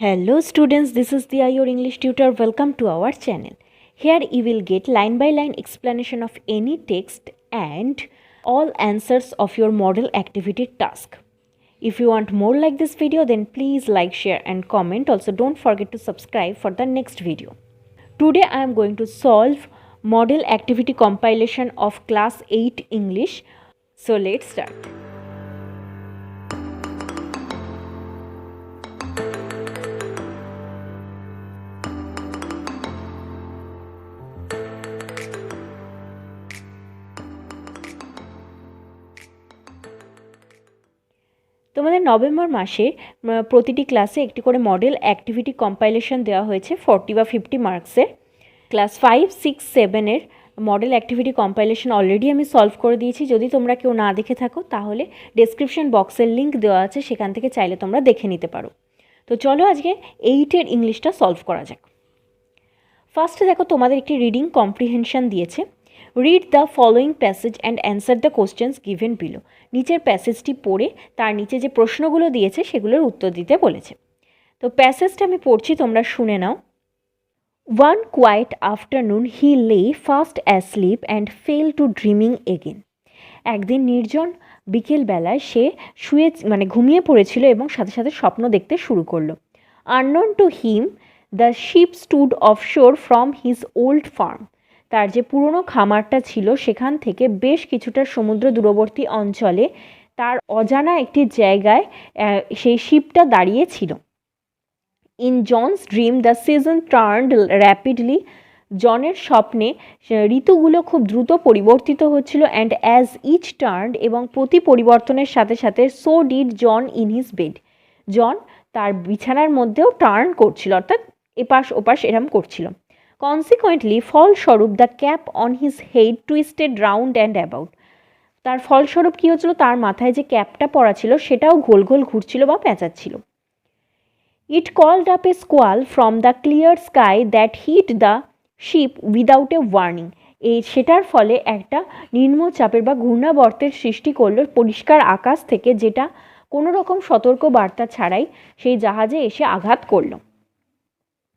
Hello students, this is Dia, your English tutor. Welcome to our channel. Here you will get line by line explanation of any text and all answers of your model activity task. If you want more like this video, then please like, share and comment. Also don't forget to subscribe for the next video. Today I am going to solve model activity compilation of class 8 English. So let's start. তোমাদের November মাসে প্রতিটি ক্লাসে একটি করে model activity compilation দেওয়া হয়েছে 40 বা 50 মার্কসের। ক্লাস 5, 6, 7-এর মডেল অ্যাক্টিভিটি কম্পাইলেশন অলরেডি আমি সলভ করে দিয়েছি। যদি তোমরা কেউ না দেখে থাকো তাহলে ডেসক্রিপশন বক্সের লিঙ্ক দেওয়া আছে, সেখান থেকে চাইলে তোমরা দেখে নিতে পারো। তো চলো আজকে 8-এর ইংলিশটা সলভ করা যাক। ফার্স্টে দেখো তোমাদের একটি রিডিং কম্প্রিহেনশন দিয়েছে। Read the following passage and answer the questions given below. নিচের প্যাসেজটি পড়ে তার নিচে যে প্রশ্নগুলো দিয়েছে সেগুলোর উত্তর দিতে বলেছে। তো প্যাসেজটা আমি পড়ছি, তোমরা শুনে নাও। ওয়ান কোয়াইট আফটারনুন হি লে fast asleep and fail to dreaming again. একদিন নির্জন বিকেলবেলায় সে ঘুমিয়ে পড়েছিল এবং সাথে সাথে স্বপ্ন দেখতে শুরু করলো। Unknown to him the ship stood offshore from his old farm. তার যে পুরনো খামারটা ছিল সেখান থেকে বেশ কিছুটা সমুদ্র দূরবর্তী অঞ্চলে তার অজানা একটি জায়গায় সেই শিপটা দাঁড়িয়ে ছিল। In John's dream the season turned rapidly. জনের স্বপ্নে ঋতুগুলো খুব দ্রুত পরিবর্তিত হচ্ছিল। অ্যান্ড অ্যাজ ইচ টার্নড, এবং প্রতি পরিবর্তনের সাথে সাথে so did John in his bed. John তার বিছানার মধ্যেও টার্ন করছিল, অর্থাৎ এপাশ ওপাশ এরম করছিল। কনসিকুয়েন্টলি, ফলস্বরূপ the cap on his head twisted round and about. তার ফলস্বরূপ কী হচ্ছিল, তার মাথায় যে ক্যাপটা পরা ছিল সেটাও গোল গোল ঘুরছিল বা পেঁচাচ্ছিল। It curled up a squall from the clear sky that hit the ship without a warning. সেটার ফলে একটা নিম্নচাপের বা ঘূর্ণাবর্তের সৃষ্টি করলো পরিষ্কার আকাশ থেকে, যেটা কোনো রকম সতর্ক বার্তা ছাড়াই সেই জাহাজে এসে আঘাত করলো।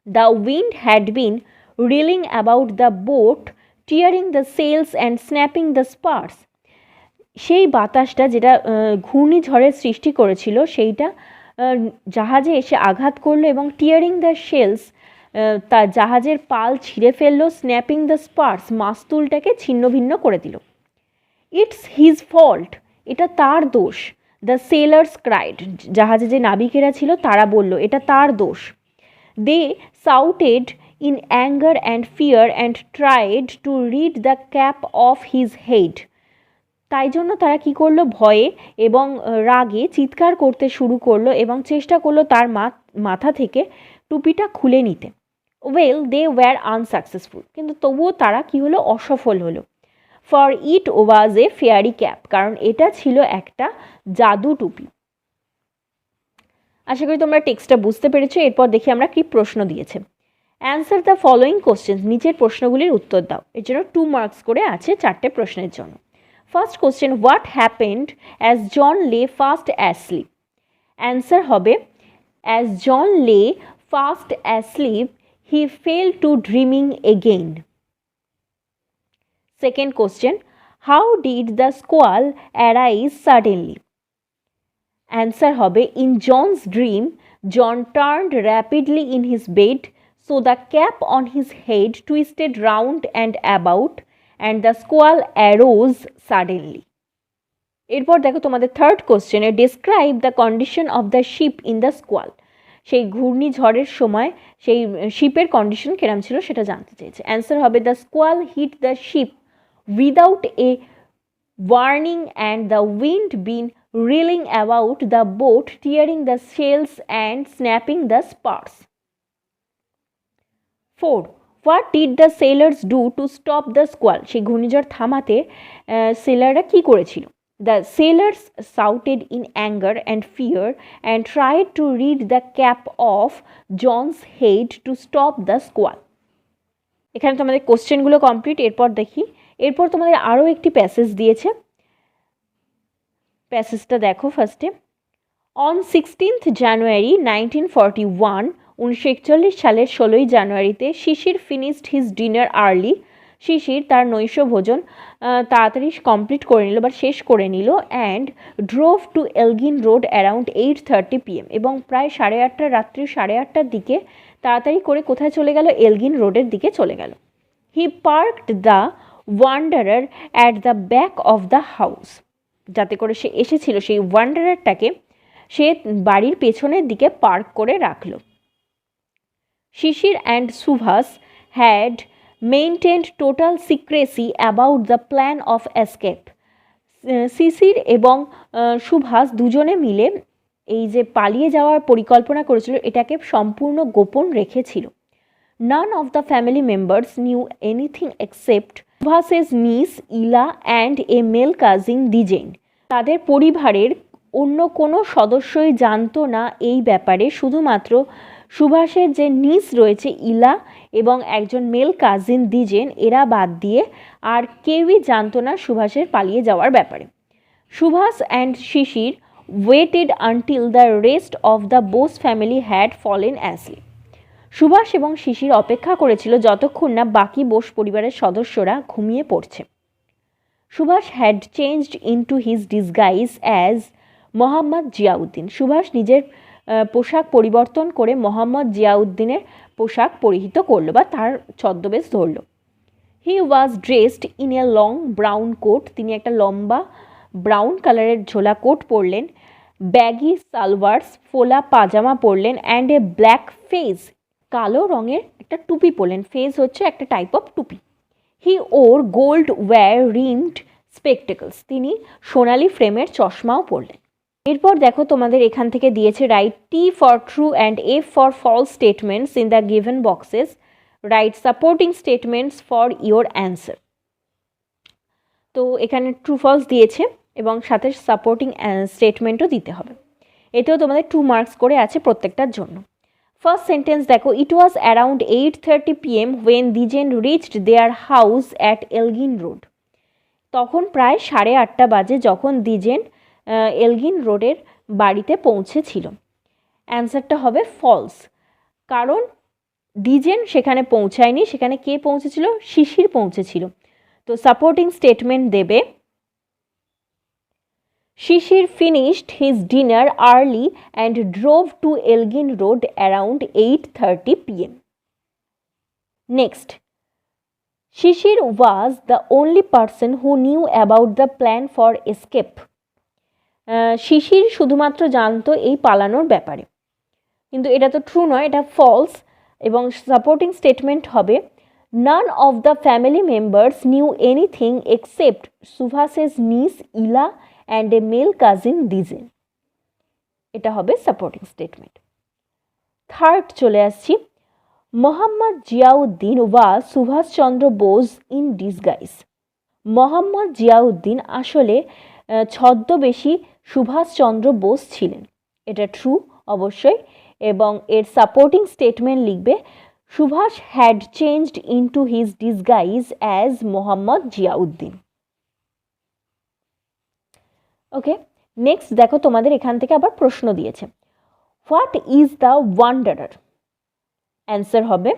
The wind had been reeling about the boat, tearing the sails and snapping the spars. সেই বাতাসটা যেটা ঘূর্ণিঝড়ের সৃষ্টি করেছিল সেইটা জাহাজে এসে আঘাত করলো এবং টিয়ারিং দ্য শেলস, তার জাহাজের পাল ছিঁড়ে ফেললো। স্ন্যাপিং দ্য স্পার্স, মাস্তুলটাকে ছিন্ন ভিন্ন করে দিল। ইটস হিজ ফল্ট, এটা তার দোষ। দ্য সেলার্স ক্রাইড, জাহাজে যে নাবিকেরা ছিল তারা বলল এটা তার দোষ। দে shouted in anger and fear and tried to rid the cap off his head. তাই জন্য তারা কি করলো, ভয়ে এবং রাগে চিৎকার করতে শুরু করলো এবং চেষ্টা করলো তার মাথা থেকে টুপিটা খুলে নিতে। ওয়েল দে ওয়্যার আনসাকসেসফুল, কিন্তু তবুও তারা কি হলো, অসফল হলো। For it was A fairy cap, কারণ এটা ছিল একটা জাদু টুপি। আশা করি তোমরা টেক্সটটা বুঝতে পেরেছো। এরপর দেখি আমরা কি প্রশ্ন দিয়েছে। অ্যান্সার দ্য ফলোয়িং কোশ্চেন্স, নিচের প্রশ্নগুলির উত্তর দাও। এর জন্য 2 মার্কস করে আছে 4টে প্রশ্নের জন্য। First question, what happened as John lay fast asleep. Answer হবে as John lay fast asleep he fell to dreaming again. Second question, how did the squall arise suddenly. Answer হবে in John's dream John turned rapidly in his bed, so the cap on his head twisted round and about and the squall arose suddenly. এরপর দেখো তোমাদের third কোশ্চেনে, describe the condition of the ship in the squall. সেই ঘূর্ণিঝড়ের সময় সেই শিপের condition কেরাম ছিল সেটা জানতে চেয়েছে। অ্যান্সার হবে the squall hit the ship without a warning and the wind been reeling about the boat, tearing the sails and snapping the spars. 4. What did the sailors do to stop the squall. সেই ঘূর্ণিঝড় থামাতে সেলাররা কী করেছিল। The sailors shouted in anger and fear and tried to read the cap of John's head to stop the squall. এখানে তোমাদের কোশ্চেনগুলো complete. এরপর দেখি, এরপর তোমাদের আরও একটি প্যাসেজ দিয়েছে। প্যাসেজটা দেখো ফার্স্টে। অন 16th জানুয়ারি 1941, 1941 সালের 16ই জানুয়ারিতে শিশির ফিনিশড হিজ ডিনার আর্লি। শিশির তার নৈশ ভোজন তাড়াতাড়ি কমপ্লিট করে নিল বা শেষ করে নিল। And drove to Elgin road around 8:30 PM, এবং প্রায় 8:30 রাত্রি 8:30টার দিকে তাড়াতাড়ি করে কোথায় চলে গেল? এলগিন রোডের দিকে চলে গেল। He parked the Wanderer at the back of the house, যাতে করে সে এসেছিল সেই ওয়ান্ডারারটাকে সে বাড়ির পেছনের দিকে পার্ক করে রাখল। Sisir and Subhas had maintained total secrecy about the plan of escape. Sisir এবং সুভাষ দুজনে মিলে এই যে পালিয়ে যাওয়ার পরিকল্পনা করেছিল এটাকে সম্পূর্ণ গোপন রেখেছিল। None of the family members knew anything except Subhas's niece Ila and a male cousin Dijen. তাদের পরিবারের অন্য কোনো সদস্যই জানতো না এই ব্যাপারে, শুধুমাত্র সুভাষের যে নিস রয়েছে ইলা এবং একজন মেল কাজিন দিজেন, এরা বাদ দিয়ে আর কেউই জানতো না সুভাষের পালিয়ে যাওয়ার ব্যাপারে। Subhas and Sisir waited until the rest of the Bose family had fallen asleep. Subhas এবং শিশির অপেক্ষা করেছিল যতক্ষণ না বাকি বোস পরিবারের সদস্যরা ঘুমিয়ে পড়ছে। Subhas had changed into his disguise as Mohammad Ziauddin. Subhas নিজের পোশাক পরিবর্তন করে মোহাম্মদ জিয়াউদ্দিনের পোশাক পরিহিত করলো বা তার ছদ্মবেশ ধরল। He was dressed in a long brown coat. তিনি একটা লম্বা ব্রাউন কালারের ঝোলা কোট পরলেন, ব্যাগি সালওয়ার্স, ফোলা পাজামা পরলেন, অ্যান্ড এ ব্ল্যাক ফেজ, কালো রঙের একটা টুপি পরলেন। ফেজ হচ্ছে একটা টাইপ অফ টুপি। হি ওর গোল্ড ওয়্যার রিমড স্পেকটেকলস। তিনি সোনালি ফ্রেমের চশমাও পরলেন। এরপর দেখো তোমাদের এখান থেকে দিয়েছে write T for true and F for false statements in the given boxes, write supporting statements for your answer. তো এখানে ট্রু ফলস দিয়েছে এবং সাথে সাপোর্টিং স্টেটমেন্টও দিতে হবে। এতেও তোমাদের 2 মার্কস করে আছে প্রত্যেকটার জন্য। ফার্স্ট সেন্টেন্স দেখো, it was around 8:30 PM when দিজেন reached their house at Elgin Road. তখন প্রায় 8:30 বাজে যখন দিজেন এলগিন রোডের বাড়িতে পৌঁছেছিল। অ্যান্সারটা হবে ফলস, কারণ দিজেন সেখানে পৌঁছায়নি, সেখানে কে পৌঁছেছিল? শিশির পৌঁছেছিল। তো সাপোর্টিং স্টেটমেন্ট দেবে, Sisir finished his dinner early and drove to Elgin road around 8:30 PM. Next, Sisir was the only person who knew about the plan for escape. Sisir শুধুমাত্র জানতো এই পালানোর ব্যাপারে, কিন্তু এটা তো ট্রু নয়, এটা ফলস। এবং সাপোর্টিং স্টেটমেন্ট হবে, none of the family members knew anything except Subhash's niece Ila and a male cousin Dwijen. এটা হবে সাপোর্টিং স্টেটমেন্ট। থার্ড চলে আসছি, Mohammad Ziauddin was Subhash Chandra Bose in disguise. Mohammad Ziauddin আসলে ছদ্মবেশী সুভাষচন্দ্র বোস ছিলেন। এটা ট্রু অবশ্যই, এবং এর সাপোর্টিং স্টেটমেন্ট লিখবে, Subhash had changed into his disguise as Mohammad Ziauddin. Okay, next দেখো তোমাদের এখান থেকে আবার প্রশ্ন দিয়েছে, what is the wanderer? Answer হবে,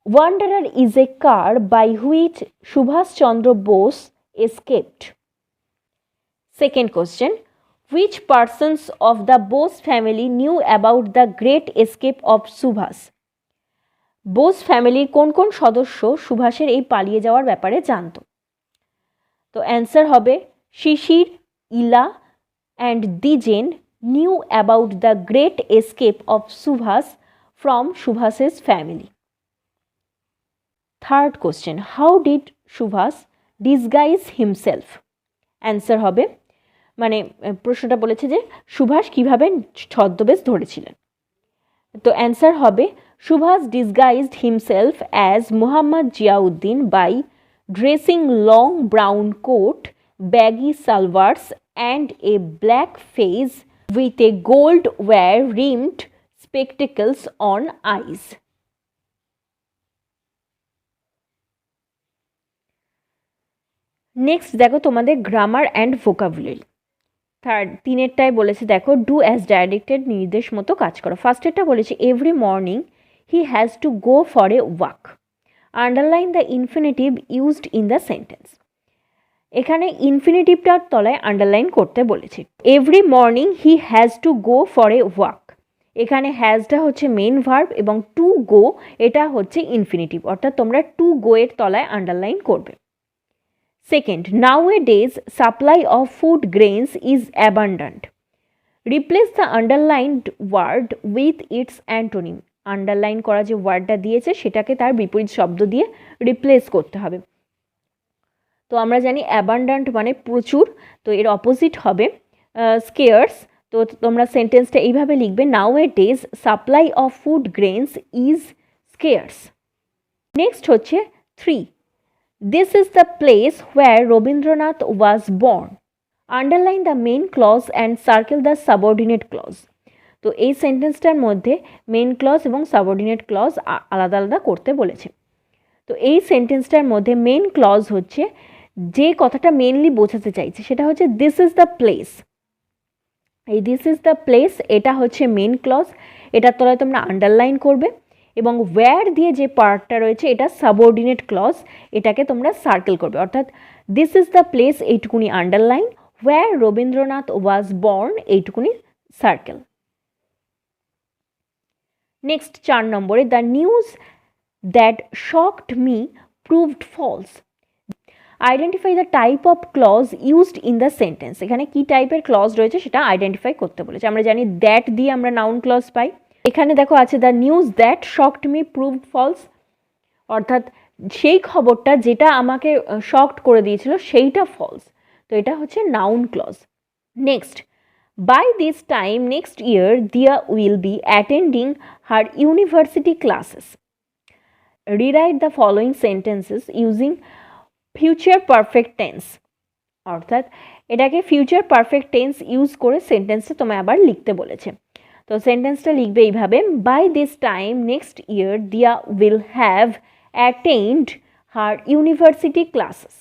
wanderer is a car by which Subhash Chandra Bose escaped. Second question, which persons of the Bose family knew about the great escape of Subhas? Bose ফ্যামিলির কোন কোন সদস্য সুভাষের এই পালিয়ে যাওয়ার ব্যাপারে জানতো? তো অ্যান্সার হবে, Sisir, Ila and Dwijen knew about the great escape of Subhas from Subhas's family. Third question, how did Subhas disguise himself? Answer হবে, মানে প্রশ্নটা বলেছে যে সুভাষ কিভাবে ছদ্মবেশ ধরেছিলেন। তো অ্যান্সার হবে, Subhas disguised himself as Mohammad Ziauddin by dressing long brown coat, baggy salwars and a black fez with a gold wire rimmed spectacles on eyes. Next দেখো তোমাদের গ্রামার অ্যান্ড ভোকাবুলারি। তিনেরটায় বলেছে দেখো ডু অ্যাজ ডাইরেক্টেড, নির্দেশ মতো কাজ করো। ফার্স্টেরটা বলেছে every morning he has to go for a walk. Underline the infinitive used in the sentence. এখানে ইনফিনিটিভটার তলায় আন্ডারলাইন করতে বলেছে। Every morning he has to go for a walk, এখানে হ্যাজটা হচ্ছে মেন ভার্ব এবং টু গো এটা হচ্ছে ইনফিনিটিভ, অর্থাৎ তোমরা টু গো এর তলায় আন্ডারলাইন করবে। Second, nowadays supply of food grains is abundant. Replace the underlined word with its antonym. Underline করা যে ওয়ার্ডটা দিয়েছে সেটাকে তার বিপরীত শব্দ দিয়ে রিপ্লেস করতে হবে। তো আমরা জানি অ্যাবান্ডেন্ট মানে প্রচুর, তো এর অপোজিট হবে স্কেয়ার্স। তো তোমরা সেন্টেন্সটা এইভাবে লিখবে, nowadays supply of food grains is scarce. Next হচ্ছে 3, this is the place where Rabindranath was born. Underline the main clause and circle the subordinate clause. তো এই সেন্টেন্সটার মধ্যে মেন ক্লজ এবং সাবঅর্ডিনেট ক্লজ আলাদা আলাদা করতে বলেছে। তো এই সেন্টেন্সটার মধ্যে মেন ক্লজ হচ্ছে যে কথাটা মেনলি বোঝাতে চাইছে সেটা হচ্ছে দিস ইজ দ্য প্লেস। এই দিস ইজ দ্য প্লেস এটা হচ্ছে মেন ক্লজ, এটার তলায় তোমরা আন্ডারলাইন করবে, এবং ওয়্যার দিয়ে যে পার্টটা রয়েছে এটা সাবঅর্ডিনেট ক্লজ, এটাকে তোমরা সার্কেল করবে। অর্থাৎ দিস ইজ দ্য প্লেস এইটুকুনি underline, where Rabindranath was born এইটুকুনি সার্কেল। নেক্সট 4 নম্বরে, the news that shocked me proved false. Identify the type of clause used in the sentence. এখানে কি টাইপের ক্লজ রয়েছে সেটা আইডেন্টিফাই করতে বলেছে। আমরা জানি দ্যাট দিয়ে আমরা নাউন ক্লজ পাই, এখানে দেখো আছে the news that shocked me proved false, অর্থাৎ সেই খবরটা যেটা আমাকে শকড করে দিয়েছিল সেইটা ফলস, তো এটা হচ্ছে noun clause. Next, by this time next year Diya will be attending her university classes. Rewrite the following sentences using future perfect tense. অর্থাৎ এটাকে ফিউচার পারফেক্ট টেন্স ইউজ করে সেন্টেন্সটা তোমায় আবার লিখতে বলেছে। তো সেন্টেন্সটা লিখবে এইভাবে, by this time next year Diya will have attend her university classes.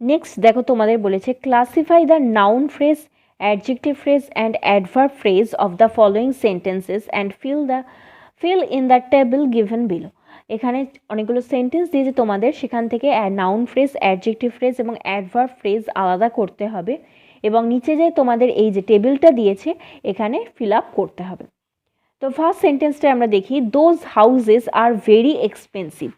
Next দেখো তোমাদের বলেছে classify the noun phrase, adjective phrase and adverb phrase of the following sentences and fill in the table given below. এখানে অনেকগুলো sentence দিয়েছে তোমাদের, সেখান থেকে noun phrase, adjective phrase এবং অ্যাডভার্ব ফ্রেজ আলাদা করতে হবে, এবং নিচে যে তোমাদের এই যে টেবিলটা দিয়েছে এখানে ফিল আপ করতে হবে। তো ফার্স্ট সেন্টেন্সটা আমরা দেখি, those houses are very expensive.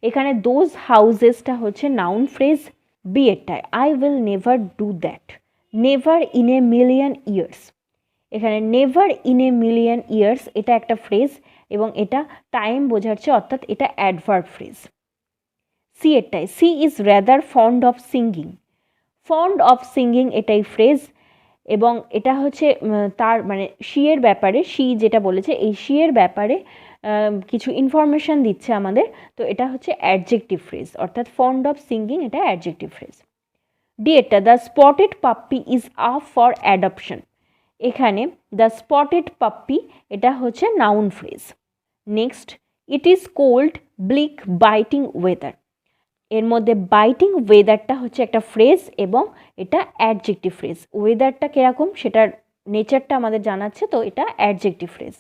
এখানে দোজ হাউজেসটা হচ্ছে নাউন ফ্রেজ, বি এরটায় I will never do that, never in a million years. এখানে never in a million years এটা একটা ফ্রেজ এবং এটা টাইম বোঝাচ্ছে, অর্থাৎ এটা অ্যাডভার্ব ফ্রেজ। সি এরটায় she is rather fond of singing, fond of singing এটাই ফ্রেজ, এবং এটা হচ্ছে তার মানে শি এর ব্যাপারে, শি যেটা বলেছে এই শি এর ব্যাপারে কিছু ইনফরমেশান দিচ্ছে আমাদের, তো এটা হচ্ছে অ্যাডজেক্টিভ ফ্রেজ, অর্থাৎ ফন্ড অফ সিঙ্গিং এটা অ্যাডজেক্টিভ ফ্রেজ। ডি এরটা the spotted puppy is up for adoption. এখানে দ্য স্পটেড পাপ্পি এটা হচ্ছে noun phrase. Next, it is cold bleak biting weather. এর মধ্যে বাইটিং ওয়েদারটা হচ্ছে একটা ফ্রেজ এবং এটা অ্যাডজেক্টিভ ফ্রেজ। ওয়েদারটা কীরকম সেটার নেচারটা আমাদের জানাচ্ছে, তো এটা অ্যাডজেক্টিভ ফ্রেজ।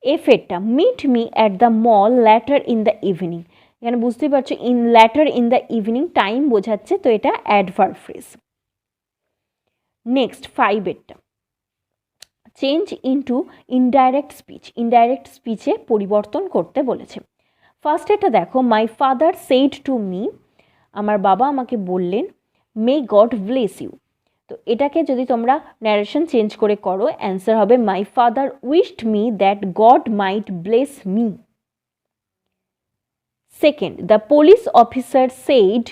এফ এরটা meet me at the mall later in the evening. এখানে বুঝতেই পারছো in later in the evening time বোঝাচ্ছে, তো এটা অ্যাডভার্ব ফ্রেজ। নেক্সট 5 এরটা change into indirect speech. Indirect স্পিচে পরিবর্তন করতে বলেছে। ফার্স্ট এটা দেখো, my father said to me, আমার বাবা আমাকে বললেন, মে গড ব্লেস ইউ। তো এটাকে যদি তোমরা ন্যারেশন চেঞ্জ করে করো অ্যান্সার হবে my father wished me that God might bless me. Second, the police officer said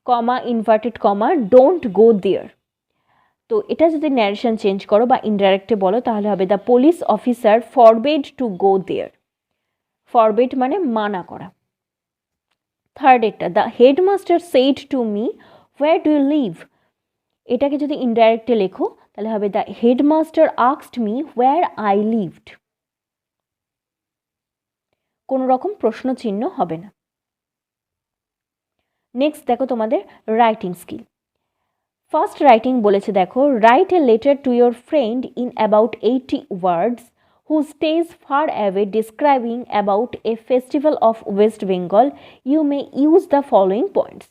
comma inverted comma don't go there. তো এটা যদি ন্যারেশন চেঞ্জ করো বা ইনডাইরেক্টে বলো তাহলে হবে the police officer forbade to go there. Forbade মানে মানা করা। থার্ড এটা the headmaster said to me where do you live. এটাকে যদি ইনডাইরেক্টে লেখো তাহলে হবে the headmaster asked me where I lived. কোনো রকম প্রশ্ন চিহ্ন হবে না। নেক্সট দেখো তোমাদের রাইটিং স্কিল। ফার্স্ট রাইটিং বলেছে দেখো, write a letter to your friend in about 80 words who stays far away describing about a festival of West Bengal, you may use the following points.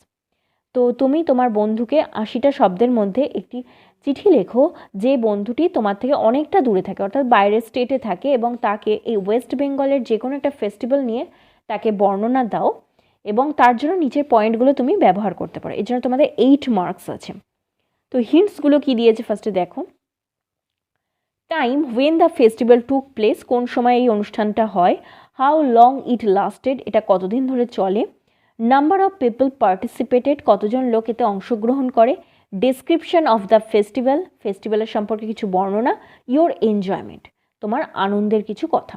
তো তুমি তোমার বন্ধুকে 80টা শব্দের মধ্যে একটি চিঠি লেখো যে বন্ধুটি তোমার থেকে অনেকটা দূরে থাকে, অর্থাৎ বাইরের স্টেটে থাকে, এবং তাকে এই ওয়েস্ট বেঙ্গলের যে কোনো একটা ফেস্টিভ্যাল নিয়ে তাকে বর্ণনা দাও, এবং তার জন্য নিচের পয়েন্টগুলো তুমি ব্যবহার করতে পারো। এর জন্য তোমাদের 8 মার্কস আছে। তো হিন্টসগুলো কি দিয়েছে ফার্স্টে দেখো। Time, when the festival took place, কোন সময় এই অনুষ্ঠানটা হয়। হাউ লং ইট লাস্টেড, এটা কতদিন ধরে চলে। নাম্বার অফ পিপল পার্টিসিপেটেড, কতজন লোক এতে অংশগ্রহণ করে। ডেসক্রিপশন অফ দ্য ফেস্টিভ্যাল, ফেস্টিভ্যালের সম্পর্কে কিছু বর্ণনা। ইয়োর এনজয়মেন্ট, তোমার আনন্দের কিছু কথা।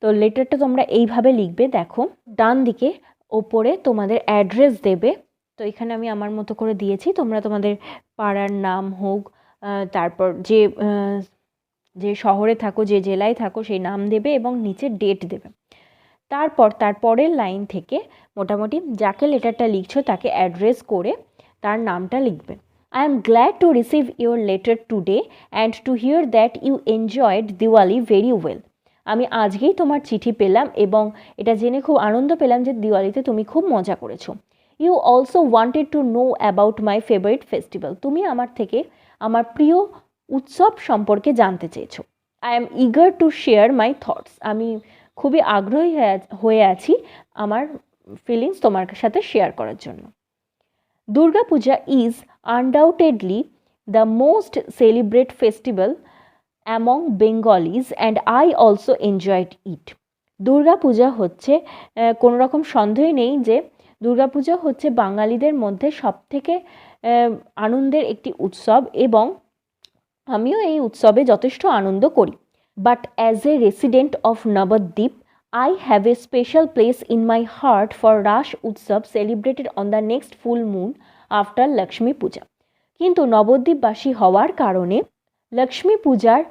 তো লেটারটা তোমরা এইভাবে লিখবে, দেখো ডান দিকে ওপরে তোমাদের অ্যাড্রেস দেবে। তো এখানে আমি আমার মতো করে দিয়েছি, তোমরা তোমাদের পাড়ার নাম হোক, তারপর যে শহরে থাকো, যে জেলায় থাকো সেই নাম দেবে, এবং নিচে ডেট দেবে। তারপর তার পরের লাইন থেকে মোটামুটি যাকে লেটারটা লিখছো তাকে অ্যাড্রেস করে তার নামটা লিখবে। I am glad to receive your letter today and to hear that you enjoyed Diwali very well. আমি আজকেই তোমার চিঠি পেলাম এবং এটা জেনে খুব আনন্দ পেলাম যে দিওয়ালিতে তুমি খুব মজা করেছো। You also wanted to know about my favourite festival, তুমি আমার থেকে আমার প্রিয় উৎসব সম্পর্কে জানতে চেয়েছো। I am eager to share my thoughts, আমি খুবই আগ্রহী হয়ে আছি আমার ফিলিংস তোমার সাথে শেয়ার করার জন্য। Durga Puja is undoubtedly the most celebrate festival among Bengalis and I also enjoyed it. Durga Puja হচ্ছে, কোনো রকম সন্দেহ নেই যে দুর্গা পূজা হচ্ছে বাঙালিদের মধ্যে সবথেকে আনন্দের একটি উৎসব, এবং আমিও এই উৎসবে যথেষ্ট আনন্দ করি। But as a resident of Navadvip, I have a special place in my heart for Rash Utsav celebrated on the next full moon after Lakshmi Puja. কিন্তু নবদ্বীপবাসী হওয়ার কারণে লক্ষ্মী পূজার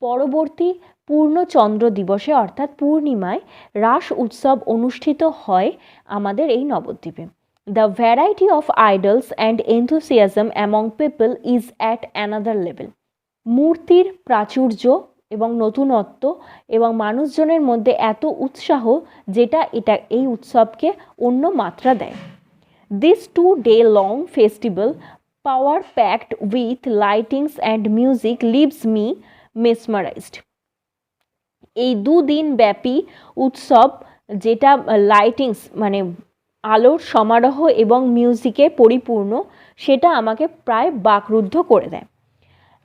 পরবর্তী পূর্ণচন্দ্র দিবসে অর্থাৎ পূর্ণিমায় রাস উৎসব অনুষ্ঠিত হয় আমাদের এই নবদ্বীপে। The variety of idols and enthusiasm among people is at another level. মূর্তির প্রাচুর্য এবং নতুনত্ব এবং মানুষজনের মধ্যে এত উৎসাহ যেটা এই উৎসবকে অন্য মাত্রা দেয়। This 2-day long festival, power packed with lightings and music, leaves me mesmerized. এই 2 দিন ব্যাপী উৎসব, যেটা লাইটিংস মানে আলোর সমারোহ এবং মিউজিকে পরিপূর্ণ, সেটা আমাকে প্রায় বাকরুদ্ধ করে দেয়।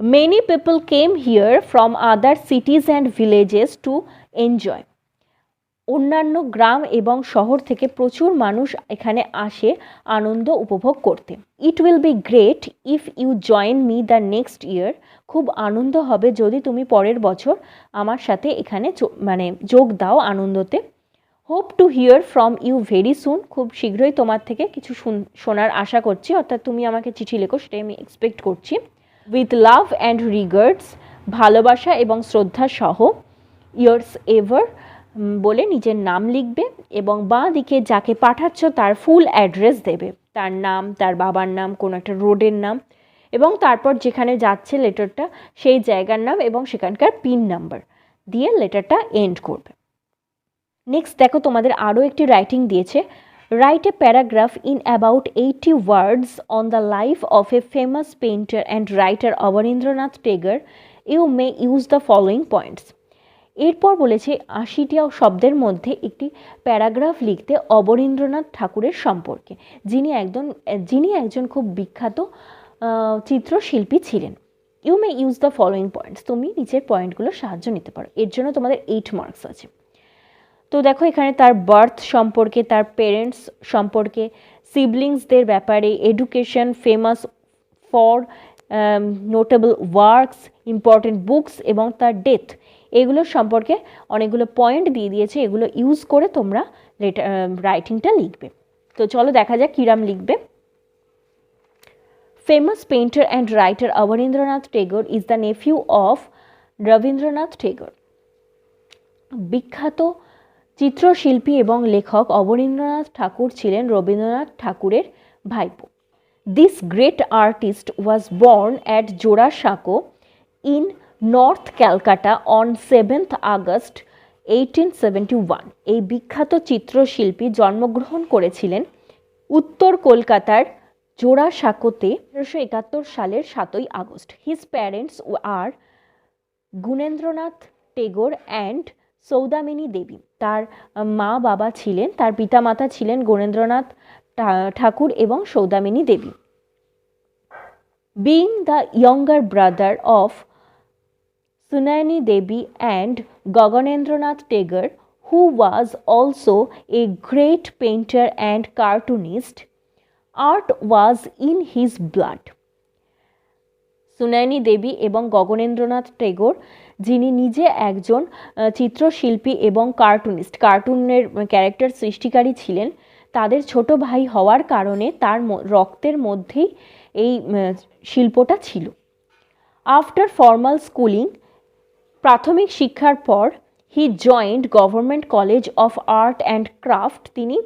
Many people came here from other cities and villages to enjoy. অন্যান্য গ্রাম এবং শহর থেকে প্রচুর মানুষ এখানে আসে আনন্দ উপভোগ করতে। It will be great if you join me the next year. খুব আনন্দ হবে যদি তুমি পরের বছর আমার সাথে এখানে যোগ দাও আনন্দতে। Hope to hear from you very soon. খুব শীঘ্রই তোমার থেকে কিছু শোনার আশা করছি, অর্থাৎ তুমি আমাকে চিঠি লেখো সেটাই আমি এক্সপেক্ট করছি। উইথ লাভ অ্যান্ড রিগার্ডস, ভালোবাসা এবং শ্রদ্ধা সহ, ইয়ার্স এভার বলে নিজের নাম লিখবে, এবং বাঁ দিকে যাকে পাঠাচ্ছ তার ফুল অ্যাড্রেস দেবে, তার নাম, তার বাবার নাম, কোনো একটা রোডের নাম, এবং তারপর যেখানে যাচ্ছে লেটারটা সেই জায়গার নাম এবং সেখানকার পিন নাম্বার দিয়ে লেটারটা এন্ড করবে। নেক্সট দেখো তোমাদের আরও একটি রাইটিং দিয়েছে। Write a paragraph in about 80 words on the life of a famous painter and writer Abanindranath Tagore. You may use the following points. এরপর বলেছে 80টা শব্দের মধ্যে একটি প্যারাগ্রাফ লিখতে অবনীন্দ্রনাথ ঠাকুরের সম্পর্কে, যিনি একজন খুব বিখ্যাত চিত্রশিল্পী ছিলেন। You may use the following points, তুমি নিচের পয়েন্টগুলোর সাহায্য নিতে পারো। এর জন্য তোমাদের 8 মার্কস আছে। তো দেখো এখানে তার বার্থ সম্পর্কে, তার পেরেন্টস সম্পর্কে, সিবলিংসদের ব্যাপারে, education, famous for notable works, important books এবং তার ডেথ, এগুলোর সম্পর্কে অনেকগুলো পয়েন্ট দিয়ে দিয়েছে। এগুলো ইউজ করে তোমরা রাইটিংটা লিখবে। তো চলো দেখা যাক কিরাম লিখবে। Famous painter and writer Abanindranath Tagore is the nephew of Rabindranath Tagore. বিখ্যাত চিত্রশিল্পী এবং লেখক অবনীন্দ্রনাথ ঠাকুর ছিলেন রবীন্দ্রনাথ ঠাকুরের ভাইপো। This great artist was born at Jorashako in North Calcutta on 7th August 1871. এই বিখ্যাত চিত্রশিল্পী জন্মগ্রহণ করেছিলেন উত্তর কলকাতার জোড়াসাঁকোতে 1871 সালের 7ই আগস্ট। His parents are Gunendranath Tagore and Saudamini Devi. তার মা বাবা ছিলেন, তার পিতামাতা ছিলেন গুণেন্দ্রনাথ ঠাকুর এবং সৌদামিনী দেবী। Being the younger brother of Sunayani Devi and Gaganendranath Tagore, who was also a great painter and cartoonist, art was in his blood. Sunayani দেবী এবং গগনেন্দ্রনাথ টেগোর, যিনি নিজে একজন চিত্রশিল্পী এবং কার্টুনের ক্যারেক্টার সৃষ্টিকারী ছিলেন, তাদের ছোট ভাই হওয়ার কারণে তার রক্তের মধ্যেই এই শিল্পটা ছিল। আফটার ফর্মাল স্কুলিং, প্রাথমিক শিক্ষার পর, he joined government college of art and craft. তিনি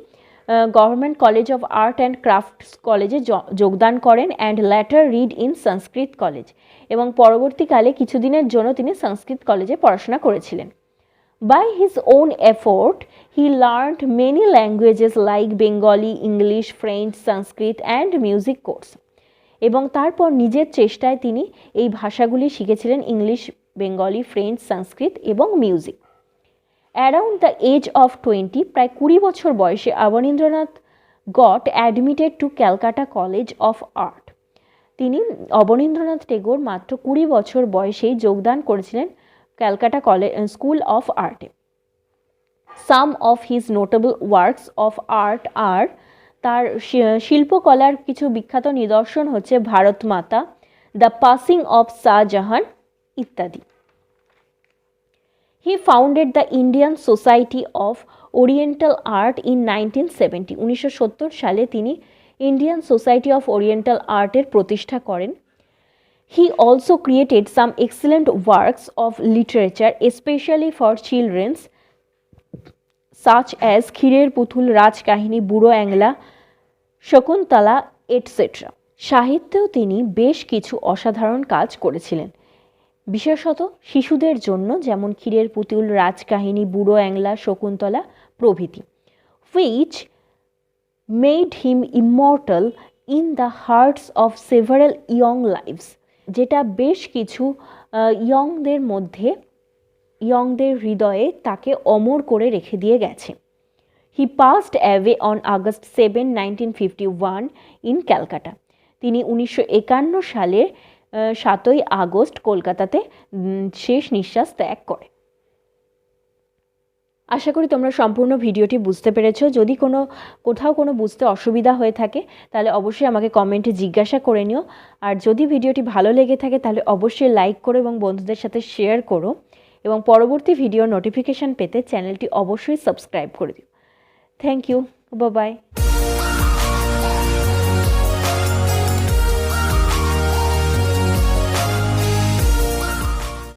government college of art and crafts কলেজে যোগদান করেন and later read in Sanskrit college, এবং পরবর্তীকালে কিছুদিনের জন্য তিনি সংস্কৃত কলেজে পড়াশোনা করেছিলেন। By his own effort he learned many languages like Bengali, English, French, Sanskrit and music course, এবং তারপর নিজের চেষ্টায় তিনি এই ভাষাগুলি শিখেছিলেন, ইংলিশ, বেঙ্গলি, ফ্রেঞ্চ, সংস্কৃত এবং music. Around the age of 20, প্রায় 20 বছর বয়সে Abanindranath got admitted to Calcutta college of art. Abanindranath Tagore মাত্র 20 বছর বয়সেই যোগদান করেছিলেন ক্যালকাটা স্কুল অফ আর্টে। Some of his notable works of art are, তার শিল্পকলার কিছু বিখ্যাত নিদর্শন হচ্ছে ভারত মাতা, দ্য পাসিং অফ শাহজাহান ইত্যাদি। He founded the Indian Society of Oriental Art in 1970. 1970 সালে তিনি ইন্ডিয়ান সোসাইটি অফ ওরিয়েন্টাল আর্টের প্রতিষ্ঠা করেন। He also created some excellent works of literature, especially for children, such as ক্ষীরের পুতুল, রাজকাহিনী, বুড়ো অ্যাংলা, শকুন্তলা, এটসেট্রা। সাহিত্যেও তিনি বেশ কিছু অসাধারণ কাজ করেছিলেন, বিশেষত শিশুদের জন্য, যেমন ক্ষীরের পুতুল, রাজকাহিনী, বুড়ো অ্যাংলা, শকুন্তলা প্রভৃতি। Which made him immortal in the hertz of several young lives, যেটা বেশ কিছু ইয়ংদের হৃদয়ে তাকে অমর করে রেখে দিয়ে গেছে। He passed away on August 7, 1951 in Calcutta. তিনি 1951 সালে 7ই আগস্ট কলকাতাতে শেষ নিঃশ্বাস ত্যাগ করে। আশা করি তোমরা সম্পূর্ণ ভিডিওটি বুঝতে পেরেছো। যদি কোথাও কোনো বুঝতে অসুবিধা হয়ে থাকে তাহলে অবশ্যই আমাকে কমেন্টে জিজ্ঞাসা করে নিও। আর যদি ভিডিওটি ভালো লেগে থাকে তাহলে অবশ্যই লাইক করো এবং বন্ধুদের সাথে শেয়ার করো, এবং পরবর্তী ভিডিওর নোটিফিকেশান পেতে চ্যানেলটি অবশ্যই সাবস্ক্রাইব করে দিও। Thank you, bye by.